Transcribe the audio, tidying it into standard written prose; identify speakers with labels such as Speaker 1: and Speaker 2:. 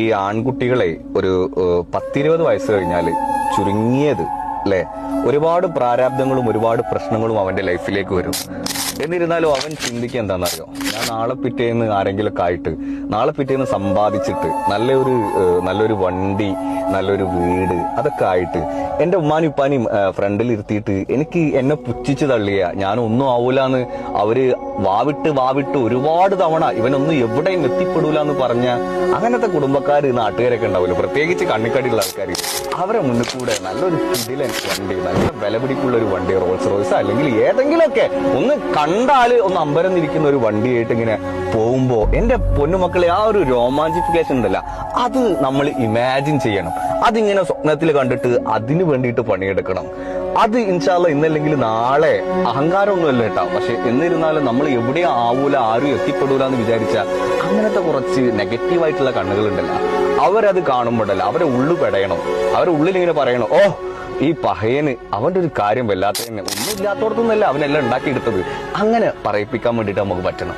Speaker 1: ഈ ആൺകുട്ടികളെ ഒരു 10-20 വയസ്സ് കഴിഞ്ഞാൽ ചുരുങ്ങിയത് അല്ലെ ഒരുപാട് പ്രാരാബ്ദങ്ങളും ഒരുപാട് പ്രശ്നങ്ങളും അവന്റെ ലൈഫിലേക്ക് വരും. എന്നിരുന്നാലും അവൻ ചിന്തിക്കുക എന്താണെന്നറിയോ, ഞാൻ നാളെ പിറ്റേന്ന് ആരെങ്കിലൊക്കെ ആയിട്ട് നാളെ പിറ്റേന്ന് സമ്പാദിച്ചിട്ട് നല്ലൊരു വണ്ടി, നല്ലൊരു വീട് അതൊക്കെ ആയിട്ട് എന്റെ ഉമ്മാനും ഉപ്പാനും ഫ്രണ്ടിൽ ഇരുത്തിയിട്ട് എനിക്ക് എന്നെ പുച്ഛിച്ച് തള്ളിയ ഞാനൊന്നും ആവൂലെന്ന് അവര് വാവിട്ട് ഒരുപാട് തവണ ഇവനൊന്നും എവിടെയും എത്തിപ്പെടൂല എന്ന് പറഞ്ഞ അങ്ങനത്തെ കുടുംബക്കാര് നാട്ടുകാരൊക്കെ ഉണ്ടാവില്ല, പ്രത്യേകിച്ച് കണ്ണിക്കടിയുള്ള ആൾക്കാർ. അവരെ മുന്നിൽ കൂടെ നല്ലൊരു കിടിലൻ വണ്ടി, നല്ല വിലപിടിപ്പുള്ള ഒരു വണ്ടി, റോൾസ് റോയ്സ് അല്ലെങ്കിൽ ഏതെങ്കിലുമൊക്കെ ഒന്ന് കണ്ടാല് ഒന്ന് അമ്പരന്നിരിക്കുന്ന ഒരു വണ്ടിയായിട്ട് ഇങ്ങനെ പോകുമ്പോ എന്റെ പൊന്നുമക്കളെ ആ ഒരു രോമാഞ്ചിഫിക്കേഷൻ ഉണ്ടല്ല, അത് നമ്മൾ ഇമാജിൻ ചെയ്യണം. അതിങ്ങനെ സ്വപ്നത്തിൽ കണ്ടിട്ട് അതിന് വേണ്ടിയിട്ട് പണിയെടുക്കണം. അത് ഇൻഷാല്ല ഇന്നല്ലെങ്കിൽ നാളെ അഹങ്കാരമൊന്നുമല്ല കേട്ടാ, പക്ഷെ എന്നിരുന്നാലും നമ്മൾ എവിടെയും ആവൂല, ആരും എത്തിപ്പെടൂല എന്ന് വിചാരിച്ച അങ്ങനത്തെ കുറച്ച് നെഗറ്റീവായിട്ടുള്ള കണ്ണുകളുണ്ടല്ലോ, അവരത് കാണുമ്പോഴല്ല അവരെ ഉള്ളു പെടയണം. അവരുടെ ഉള്ളിൽ ഇങ്ങനെ പറയണം, ഓ ഈ പഹയന് അവന്റെ ഒരു കാര്യം വല്ലാത്ത തന്നെ, ഒന്നും ഇല്ലാത്തോടത്തൊന്നല്ല അവനെല്ലാം ഉണ്ടാക്കിയെടുത്തത്. അങ്ങനെ പറയിപ്പിക്കാൻ വേണ്ടിയിട്ട് നമുക്ക് പറ്റണം.